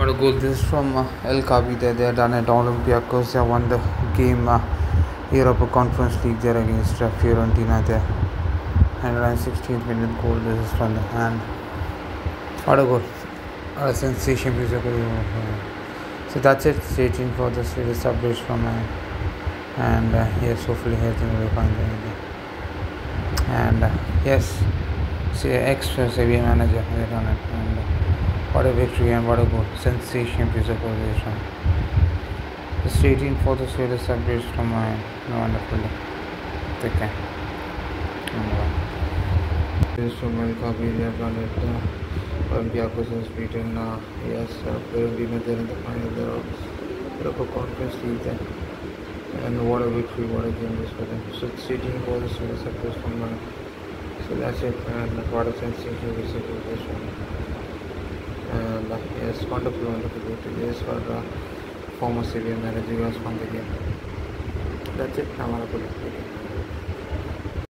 What a goal. This is from El Kabi. They are done at Olympiacos. They won the game Europa Conference League there against Fiorentina there. 116th minute goal. This is from the hand. What a goal. What a sensation piece of goal. So that's it. Stay tuned for the latest updates from and yes, hopefully everything will be fine. And yes, ex-Sevilla manager they done it. And what a victory and what a goal. Sensation piece of goal. Just stay tuned for the latest updates from my wonderful day. Take care. This is from El Kabi. They have done it. Olympiacos has beaten Fiorentina there in the final there of Europa Conference League there. And what a victory, what a game this for them. So stay tuned for the latest updates from so that's it, and what a sensation we see for this one. And yes, wonderful victory. This was former Sevilla manager who has won the game. That's it. Have a good day.